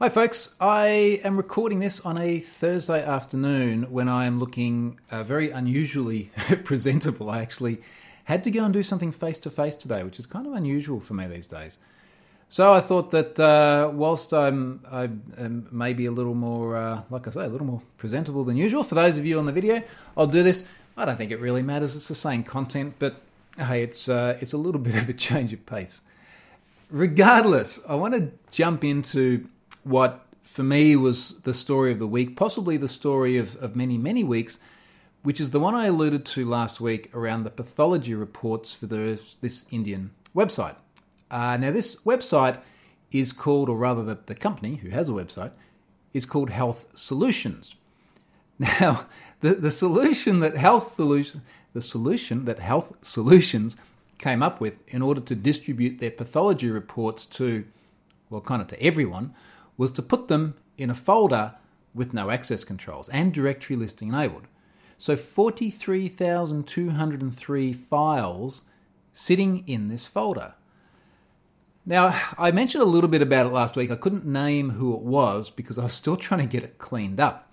Hi folks, I am recording this on a Thursday afternoon when I am looking very unusually presentable. I actually had to go and do something face-to-face today, which is kind of unusual for me these days. So I thought that whilst I am maybe a little more, like I say, a little more presentable than usual, for those of you on the video, I'll do this. I don't think it really matters, it's the same content, but hey, it's a little bit of a change of pace. Regardless, I want to jump into what for me was the story of the week, possibly the story of many, many weeks, which is the one I alluded to last week around the pathology reports for this Indian website. Now, this website is called, or rather the company who has a website, is called Health Solutions. Now, the solution that Health Solutions came up with in order to distribute their pathology reports to, well, kind of to everyone, was to put them in a folder with no access controls and directory listing enabled. So 43,203 files sitting in this folder. Now, I mentioned a little bit about it last week. I couldn't name who it was because I was still trying to get it cleaned up.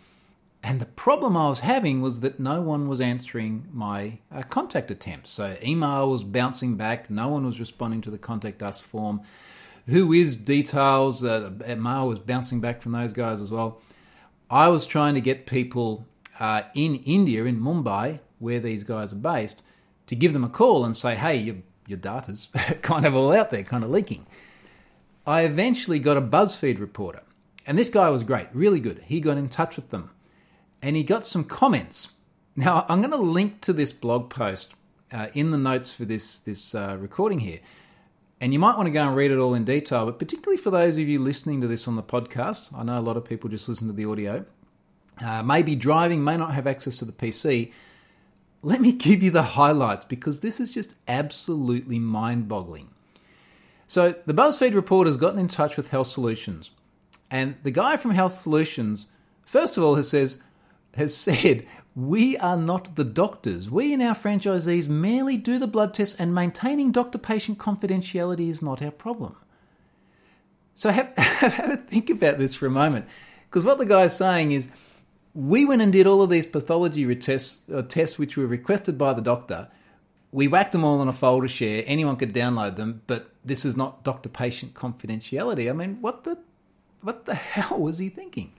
And the problem I was having was that no one was answering my contact attempts. So email was bouncing back. No one was responding to the contact us form. Who is details? Mail was bouncing back from those guys as well. I was trying to get people in India, in Mumbai, where these guys are based, to give them a call and say, hey, your data's kind of all out there, kind of leaking. I eventually got a BuzzFeed reporter. And this guy was great, really good. He got in touch with them. And he got some comments. Now, I'm going to link to this blog post in the notes for this recording here. And you might want to go and read it all in detail, but particularly for those of you listening to this on the podcast, I know a lot of people just listen to the audio, may be driving, may not have access to the PC. Let me give you the highlights because this is just absolutely mind-boggling. So the BuzzFeed reporter's gotten in touch with Health Solutions, and the guy from Health Solutions, first of all, has said, we are not the doctors. We and our franchisees merely do the blood tests and maintaining doctor-patient confidentiality is not our problem. So have a think about this for a moment. Because what the guy's saying is, we went and did all of these pathology tests which were requested by the doctor. We whacked them all on a folder share. Anyone could download them, but this is not doctor-patient confidentiality. I mean, what the hell was he thinking?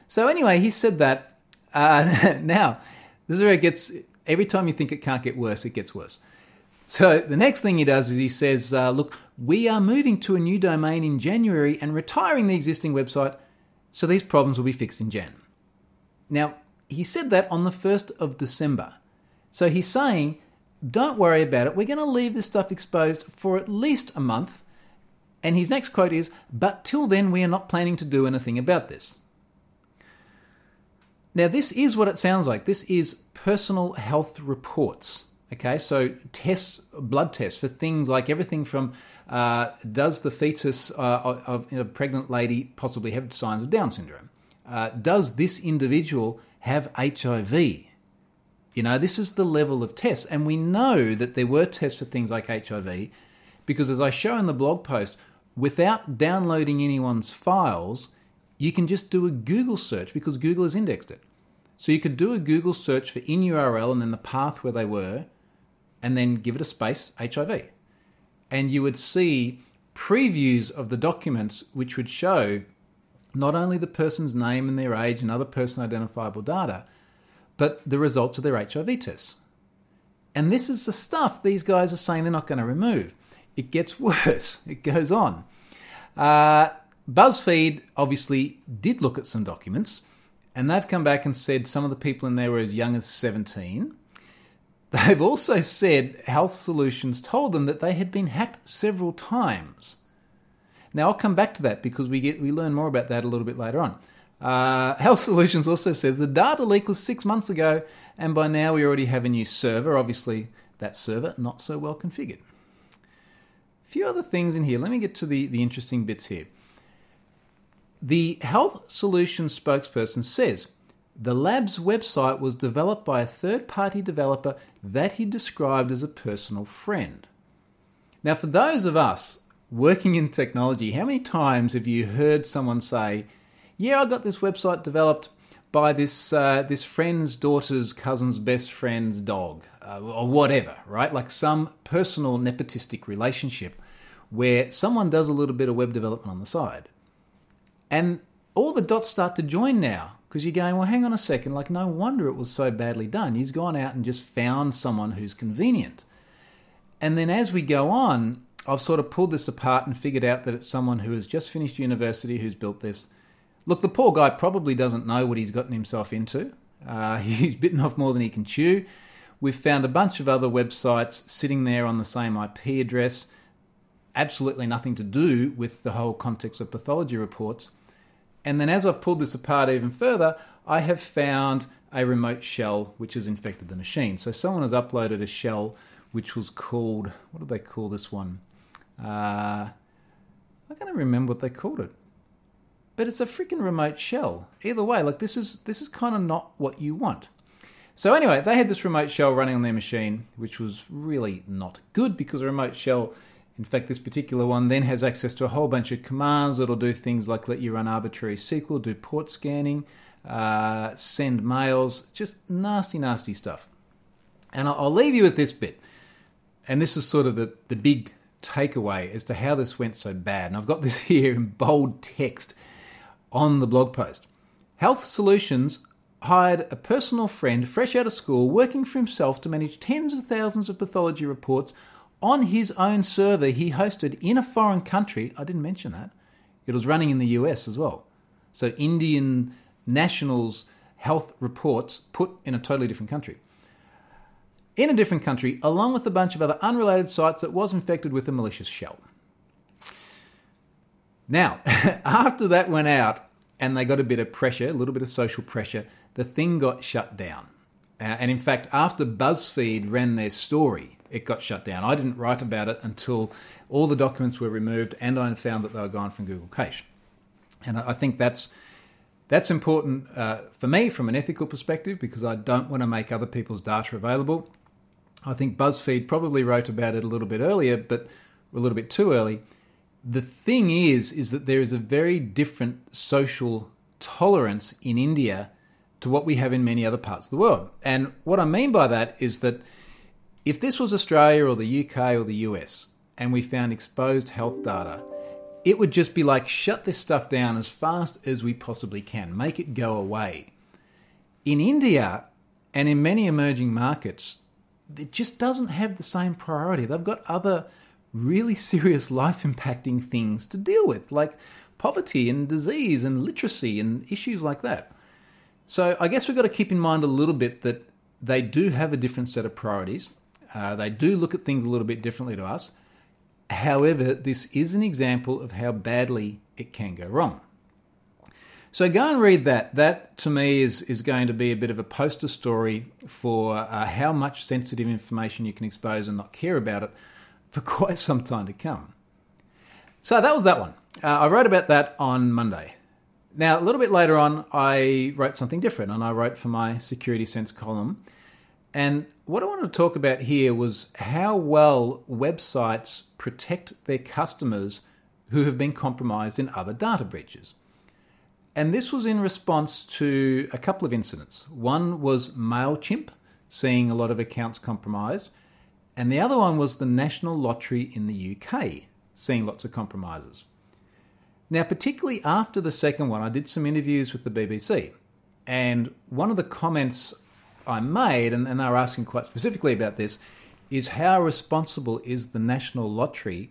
So anyway, he said that. Now, this is where it gets, every time you think it can't get worse, it gets worse. So the next thing he does is he says, look, we are moving to a new domain in January and retiring the existing website, so these problems will be fixed in Jan. Now, he said that on the 1st of December. So he's saying, don't worry about it. We're going to leave this stuff exposed for at least a month. And his next quote is, but till then, we are not planning to do anything about this. Now, this is what it sounds like. This is personal health reports, okay? So tests, blood tests for things like everything from does the fetus of a pregnant lady possibly have signs of Down syndrome? Does this individual have HIV? You know, this is the level of tests. And we know that there were tests for things like HIV because, as I show in the blog post, without downloading anyone's files, you can just do a Google search because Google has indexed it. So you could do a Google search for in URL and then the path where they were, and then give it a space, HIV. And you would see previews of the documents which would show not only the person's name and their age and other person identifiable data, but the results of their HIV tests. And this is the stuff these guys are saying they're not going to remove. It gets worse. It goes on. BuzzFeed obviously did look at some documents, and they've come back and said some of the people in there were as young as 17. They've also said Health Solutions told them that they had been hacked several times. Now, I'll come back to that because we learn more about that a little bit later on. Health Solutions also said the data leak was 6 months ago, and by now we already have a new server. Obviously, that server not so well configured. A few other things in here. Let me get to the interesting bits here. The Health Solutions spokesperson says the lab's website was developed by a third-party developer that he described as a personal friend. Now, for those of us working in technology, how many times have you heard someone say, yeah, I got this website developed by this friend's daughter's cousin's best friend's dog, or whatever, right? Like some personal nepotistic relationship where someone does a little bit of web development on the side. And all the dots start to join now, because you're going, well, hang on a second, like no wonder it was so badly done. He's gone out and just found someone who's convenient. And then as we go on, I've sort of pulled this apart and figured out that it's someone who has just finished university who's built this. Look, the poor guy probably doesn't know what he's gotten himself into. He's bitten off more than he can chew. We've found a bunch of other websites sitting there on the same IP address, absolutely nothing to do with the whole context of pathology reports. And then as I've pulled this apart even further, I have found a remote shell which has infected the machine. So someone has uploaded a shell which was called, what did they call this one? I can't remember what they called it. But it's a freaking remote shell. Either way, like this is kind of not what you want. So anyway, they had this remote shell running on their machine, which was really not good because a remote shell, in fact, this particular one then has access to a whole bunch of commands that'll do things like let you run arbitrary SQL, do port scanning, send mails, just nasty, nasty stuff. And I'll leave you with this bit. And this is sort of the big takeaway as to how this went so bad. And I've got this here in bold text on the blog post. Health Solutions hired a personal friend fresh out of school working for himself to manage tens of thousands of pathology reports on his own server he hosted in a foreign country. I didn't mention that. It was running in the US as well. So Indian nationals' health reports put in a totally different country. In a different country, along with a bunch of other unrelated sites that was infected with a malicious shell. Now, after that went out and they got a bit of pressure, a little bit of social pressure, the thing got shut down. And in fact, after BuzzFeed ran their story, it got shut down. I didn't write about it until all the documents were removed and I found that they were gone from Google Cache. And I think that's important for me from an ethical perspective because I don't want to make other people's data available. I think BuzzFeed probably wrote about it a little bit earlier, but a little bit too early. The thing is that there is a very different social tolerance in India to what we have in many other parts of the world. And what I mean by that is that if this was Australia or the UK or the US and we found exposed health data, it would just be like, shut this stuff down as fast as we possibly can. Make it go away. In India and in many emerging markets, it just doesn't have the same priority. They've got other really serious life-impacting things to deal with, like poverty and disease and literacy and issues like that. So I guess we've got to keep in mind a little bit that they do have a different set of priorities. They do look at things a little bit differently to us. However, this is an example of how badly it can go wrong. So go and read that. That, to me, is going to be a bit of a poster story for how much sensitive information you can expose and not care about it for quite some time to come. So that was that one. I wrote about that on Monday. Now, a little bit later on, I wrote something different, and I wrote for my Security Sense column. And what I wanted to talk about here was how well websites protect their customers who have been compromised in other data breaches. And this was in response to a couple of incidents. One was MailChimp seeing a lot of accounts compromised, and the other one was the National Lottery in the UK seeing lots of compromises. Now, particularly after the second one, I did some interviews with the BBC, and one of the comments I made, and they were asking quite specifically about this, is how responsible is the National Lottery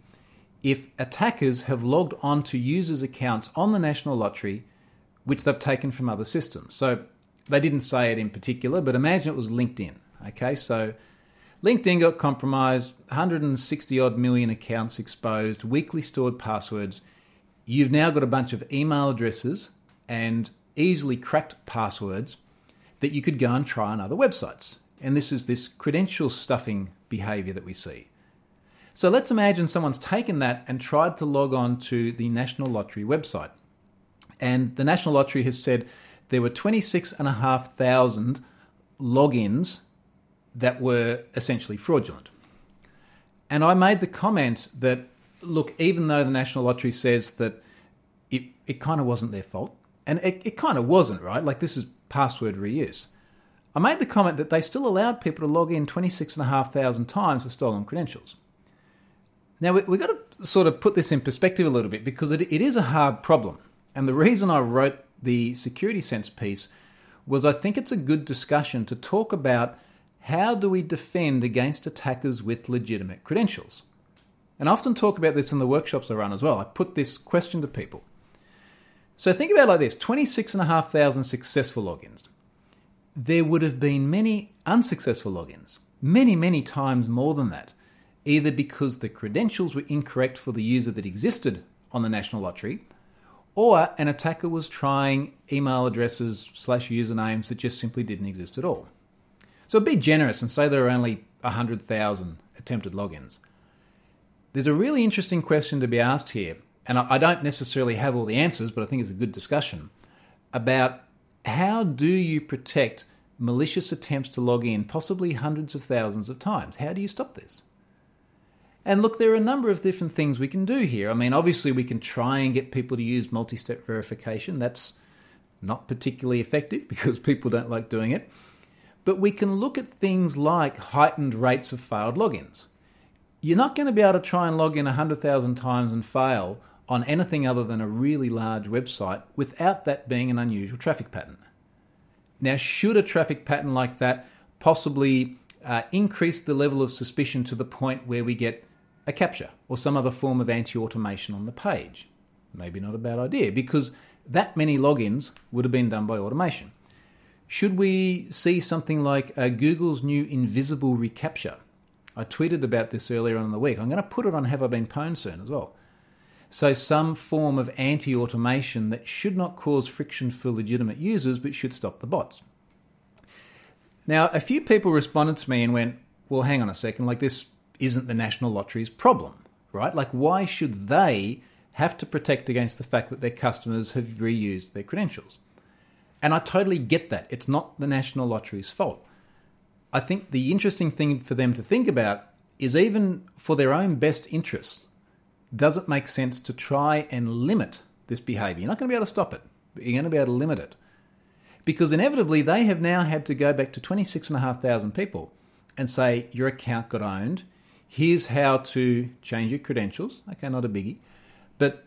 if attackers have logged on to users' accounts on the National Lottery which they've taken from other systems. So they didn't say it in particular, but imagine it was LinkedIn. Okay, so LinkedIn got compromised, 160 odd million accounts exposed, weakly stored passwords. You've now got a bunch of email addresses and easily cracked passwords that you could go and try on other websites. And this is this credential stuffing behavior that we see. So let's imagine someone's taken that and tried to log on to the National Lottery website. And the National Lottery has said there were 26,500 logins that were essentially fraudulent. And I made the comment that look, even though the National Lottery says that it kind of wasn't their fault, and it kind of wasn't, right? Like, this is password reuse. I made the comment that they still allowed people to log in 26,500 times with stolen credentials. Now, we've got to sort of put this in perspective a little bit, because it is a hard problem. And the reason I wrote the Security Sense piece was I think it's a good discussion to talk about how do we defend against attackers with legitimate credentials. And I often talk about this in the workshops I run as well. I put this question to people. So think about it like this, 26,500 successful logins. There would have been many unsuccessful logins, many, many times more than that, either because the credentials were incorrect for the user that existed on the National Lottery, or an attacker was trying email addresses / usernames that just simply didn't exist at all. So be generous and say there are only 100,000 attempted logins. There's a really interesting question to be asked here, and I don't necessarily have all the answers, but I think it's a good discussion, about how do you protect malicious attempts to log in possibly hundreds of thousands of times? How do you stop this? And look, there are a number of different things we can do here. I mean, obviously we can try and get people to use multi-step verification. That's not particularly effective because people don't like doing it. But we can look at things like heightened rates of failed logins. You're not going to be able to try and log in 100,000 times and fail on anything other than a really large website without that being an unusual traffic pattern. Now, should a traffic pattern like that possibly increase the level of suspicion to the point where we get a captcha or some other form of anti-automation on the page? Maybe not a bad idea, because that many logins would have been done by automation. Should we see something like Google's new invisible reCAPTCHA? I tweeted about this earlier on in the week. I'm going to put it on Have I Been Pwned soon as well. So some form of anti-automation that should not cause friction for legitimate users, but should stop the bots. Now, a few people responded to me and went, well, hang on a second, like, this isn't the National Lottery's problem, right? Like, why should they have to protect against the fact that their customers have reused their credentials? And I totally get that. It's not the National Lottery's fault. I think the interesting thing for them to think about is, even for their own best interests, does it make sense to try and limit this behaviour? You're not going to be able to stop it, but you're going to be able to limit it. Because inevitably they have now had to go back to 26,500 people and say, your account got owned, here's how to change your credentials. Okay, not a biggie. But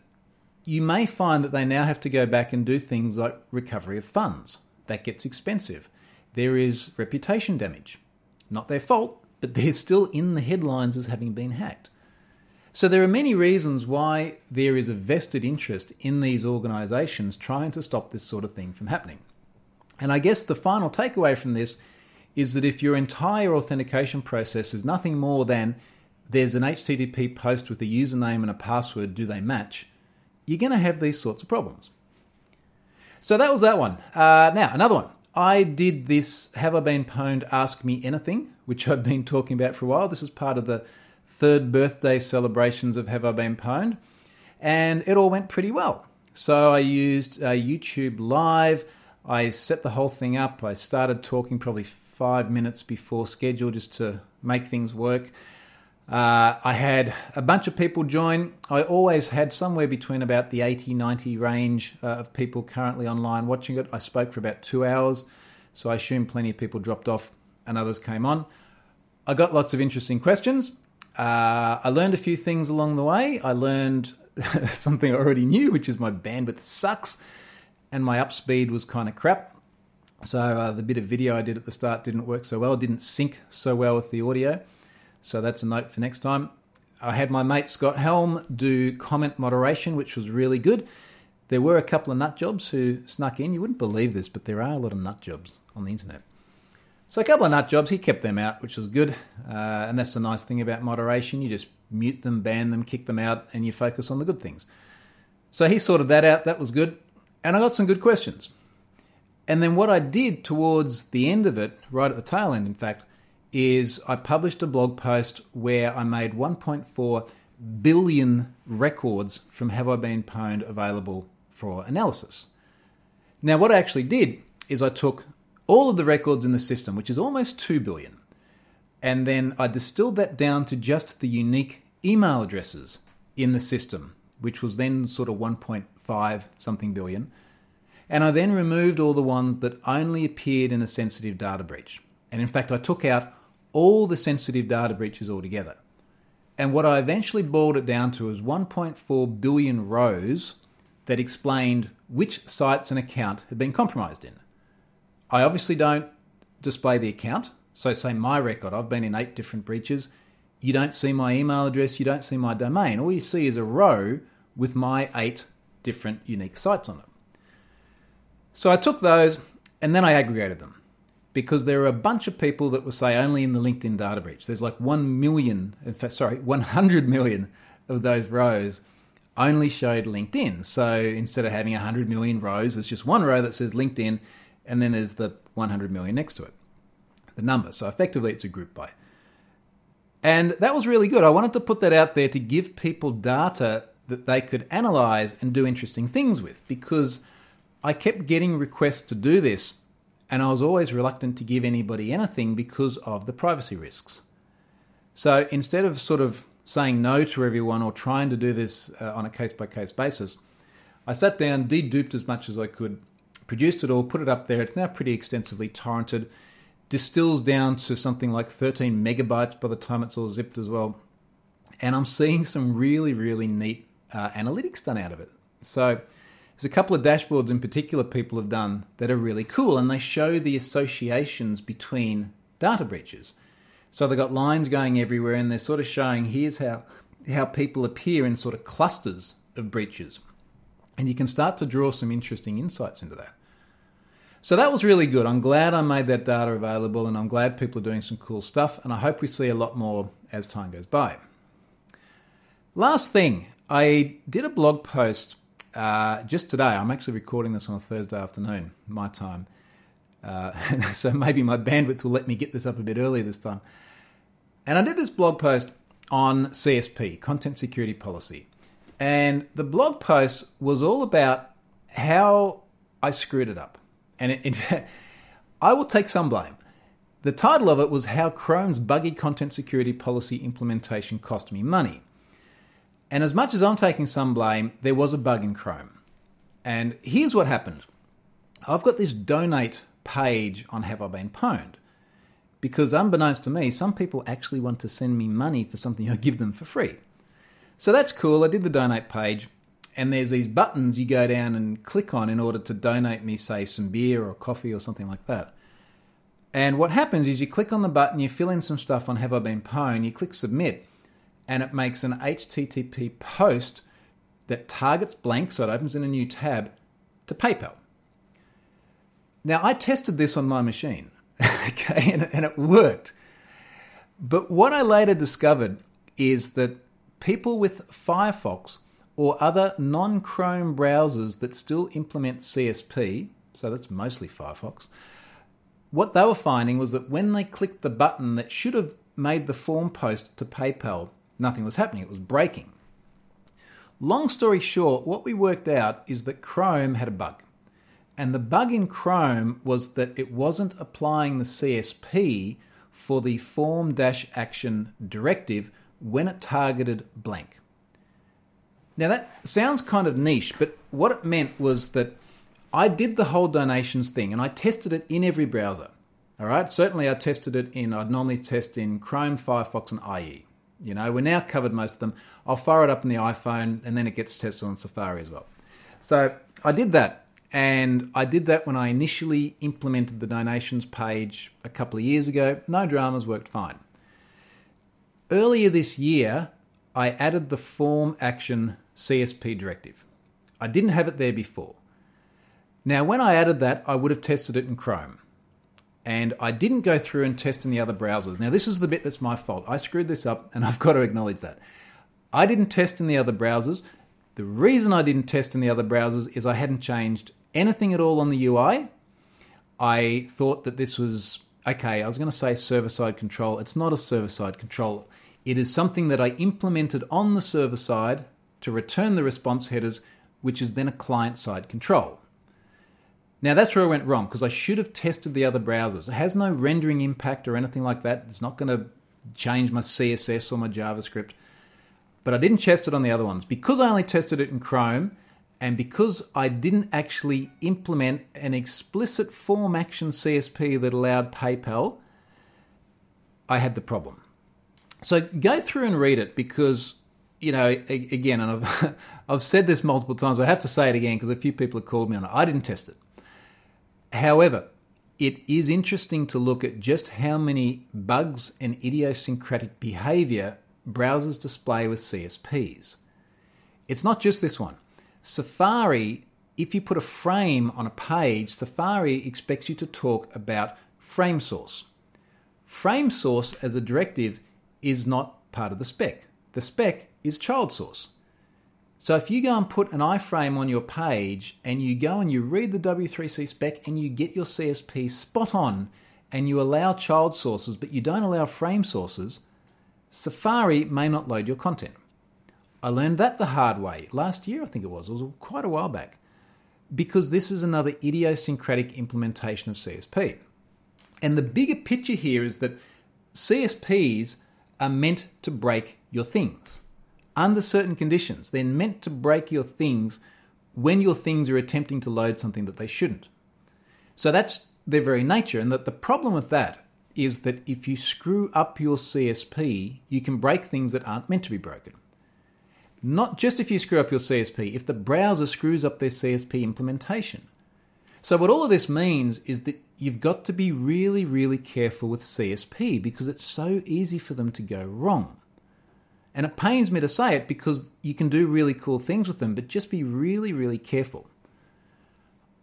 you may find that they now have to go back and do things like recovery of funds. That gets expensive. There is reputation damage. Not their fault, but they're still in the headlines as having been hacked. So there are many reasons why there is a vested interest in these organisations trying to stop this sort of thing from happening. And I guess the final takeaway from this is that if your entire authentication process is nothing more than there's an HTTP post with a username and a password, do they match, you're going to have these sorts of problems. So that was that one. Now, another one. I did this Have I Been Pwned Ask Me Anything, which I've been talking about for a while. This is part of the 3rd birthday celebrations of Have I Been Pwned, and it all went pretty well. So I used YouTube Live. I set the whole thing up. I started talking probably 5 minutes before schedule just to make things work. I had a bunch of people join. I always had somewhere between about the 80-90 range of people currently online watching it. I spoke for about 2 hours, so I assume plenty of people dropped off and others came on. I got lots of interesting questions. I learned a few things along the way. I learned something I already knew, which is my bandwidth sucks and my up speed was kind of crap. So the bit of video I did at the start didn't work so well, didn't sync so well with the audio. So that's a note for next time. I had my mate Scott Helm do comment moderation, which was really good. There were a couple of nutjobs who snuck in. You wouldn't believe this, but there are a lot of nutjobs on the internet. So a couple of nutjobs, he kept them out, which was good. And that's the nice thing about moderation. You just mute them, ban them, kick them out, and you focus on the good things. So he sorted that out. That was good. And I got some good questions. And then what I did towards the end of it, right at the tail end, in fact, is I published a blog post where I made 1.4 billion records from Have I Been Pwned available for analysis. Now, what I actually did is I took all of the records in the system, which is almost 2 billion, and then I distilled that down to just the unique email addresses in the system, which was then sort of 1.5 something billion. And I then removed all the ones that only appeared in a sensitive data breach. And in fact, I took out all the sensitive data breaches altogether. And what I eventually boiled it down to is 1.4 billion rows that explained which sites an account had been compromised in. I obviously don't display the account. So say my record, I've been in 8 different breaches. You don't see my email address, you don't see my domain. All you see is a row with my 8 different unique sites on it. So I took those and then I aggregated them because there are a bunch of people that were, say, only in the LinkedIn data breach. There's like 100 million of those rows only showed LinkedIn. So instead of having 100 million rows, there's just one row that says LinkedIn and then there's the 100 million next to it, the number. So effectively it's a group by. And that was really good. I wanted to put that out there to give people data that they could analyze and do interesting things with because I kept getting requests to do this and I was always reluctant to give anybody anything because of the privacy risks. So instead of sort of saying no to everyone or trying to do this on a case-by-case basis, I sat down, deduped as much as I could, produced it all, put it up there. It's now pretty extensively torrented, distills down to something like 13 megabytes by the time it's all zipped as well. And I'm seeing some really, really neat analytics done out of it. So there's a couple of dashboards in particular people have done that are really cool, and they show the associations between data breaches. So they've got lines going everywhere, and they're sort of showing here's how people appear in sort of clusters of breaches. And you can start to draw some interesting insights into that. So that was really good. I'm glad I made that data available, and I'm glad people are doing some cool stuff, and I hope we see a lot more as time goes by. Last thing, I did a blog post just today. I'm actually recording this on a Thursday afternoon, my time. So maybe my bandwidth will let me get this up a bit earlier this time. And I did this blog post on CSP, Content Security Policy. And the blog post was all about how I screwed it up. And in fact, I will take some blame. The title of it was How Chrome's Buggy Content Security Policy Implementation Cost Me Money. And as much as I'm taking some blame, there was a bug in Chrome. And here's what happened. I've got this donate page on Have I Been Pwned? Because unbeknownst to me, some people actually want to send me money for something I give them for free. So that's cool. I did the donate page, and there's these buttons you go down and click on in order to donate me, say, some beer or coffee or something like that. And what happens is you click on the button, you fill in some stuff on Have I Been Pwned, you click submit, and it makes an HTTP post that targets blank, so it opens in a new tab, to PayPal. Now, I tested this on my machine, okay, and it worked. But what I later discovered is that people with Firefox or other non-Chrome browsers that still implement CSP, so that's mostly Firefox, what they were finding was that when they clicked the button that should have made the form post to PayPal, nothing was happening. It was breaking. Long story short, what we worked out is that Chrome had a bug. And the bug in Chrome was that it wasn't applying the CSP for the form-action directive when it targeted blank. Now that sounds kind of niche, but what it meant was that I did the whole donations thing and I tested it in every browser. All right, certainly I'd normally test in Chrome, Firefox, and IE. You know, we're now covered most of them. I'll fire it up in the iPhone and then it gets tested on Safari as well. So I did that, and I did that when I initially implemented the donations page a couple of years ago. No dramas, worked fine. Earlier this year, I added the form action CSP directive. I didn't have it there before. Now, when I added that, I would have tested it in Chrome. And I didn't go through and test in the other browsers. Now, this is the bit that's my fault. I screwed this up, and I've got to acknowledge that. I didn't test in the other browsers. The reason I didn't test in the other browsers is I hadn't changed anything at all on the UI. I thought that this was, okay, I was going to say server-side control. It's not a server-side control. It is something that I implemented on the server side to return the response headers, which is then a client-side control. Now, that's where I went wrong, because I should have tested the other browsers. It has no rendering impact or anything like that. It's not going to change my CSS or my JavaScript. but I didn't test it on the other ones. Because I only tested it in Chrome, and because I didn't actually implement an explicit form action CSP that allowed PayPal, I had the problem. So go through and read it because, again, and I've said this multiple times, but I have to say it again because a few people have called me on it. I didn't test it. However, it is interesting to look at just how many bugs and idiosyncratic behavior browsers display with CSPs. It's not just this one. Safari, if you put a frame on a page, Safari expects you to talk about frame source. Frame source as a directive is not part of the spec. The spec is child source. So if you go and put an iframe on your page and you go and you read the W3C spec and you get your CSP spot on and you allow child sources but you don't allow frame sources, Safari may not load your content. I learned that the hard way. Last year, I think it was quite a while back. Because this is another idiosyncratic implementation of CSP. And the bigger picture here is that CSPs are meant to break your things. Under certain conditions, they're meant to break your things when your things are attempting to load something that they shouldn't. So that's their very nature. And that the problem with that is that if you screw up your CSP, you can break things that aren't meant to be broken. Not just if you screw up your CSP, if the browser screws up their CSP implementation. So what all of this means is that you've got to be really, really careful with CSP because it's so easy for them to go wrong. And it pains me to say it because you can do really cool things with them, but just be really, really careful.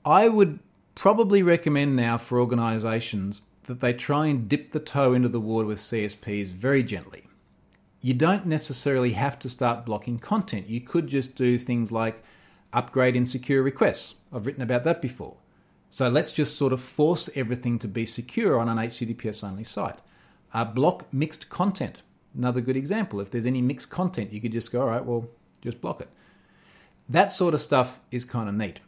I would probably recommend now for organizations that they try and dip the toe into the water with CSPs very gently. You don't necessarily have to start blocking content. You could just do things like upgrade insecure requests. I've written about that before. So let's just sort of force everything to be secure on an HTTPS only site. Block mixed content. Another good example. If there's any mixed content, you could just go, all right, well, just block it. That sort of stuff is kind of neat.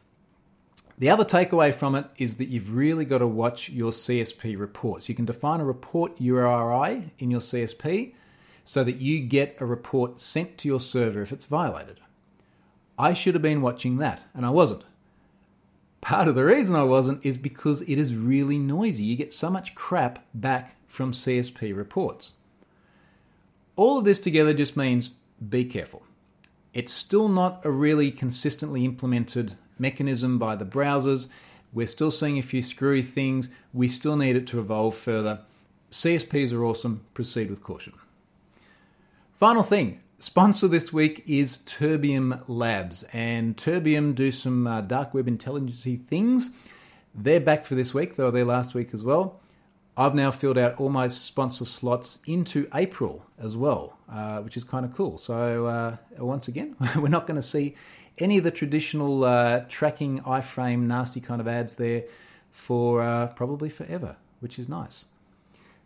The other takeaway from it is that you've really got to watch your CSP reports. You can define a report URI in your CSP so that you get a report sent to your server if it's violated. I should have been watching that, and I wasn't. Part of the reason I wasn't is because it is really noisy. You get so much crap back from CSP reports. All of this together just means be careful. It's still not a really consistently implemented mechanism by the browsers. We're still seeing a few screwy things. We still need it to evolve further. CSPs are awesome. Proceed with caution. Final thing. Sponsor this week is Terbium Labs. And Terbium do some dark web intelligence-y things. They're back for this week. They were there last week as well. I've now filled out all my sponsor slots into April as well, which is kind of cool. So once again, we're not going to see any of the traditional tracking iframe nasty kind of ads there for probably forever, which is nice.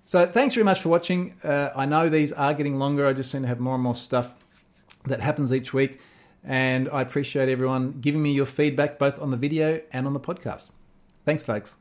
So thanks very much for watching. I know these are getting longer. I just seem to have more and more stuff that happens each week. And I appreciate everyone giving me your feedback both on the video and on the podcast. Thanks, folks.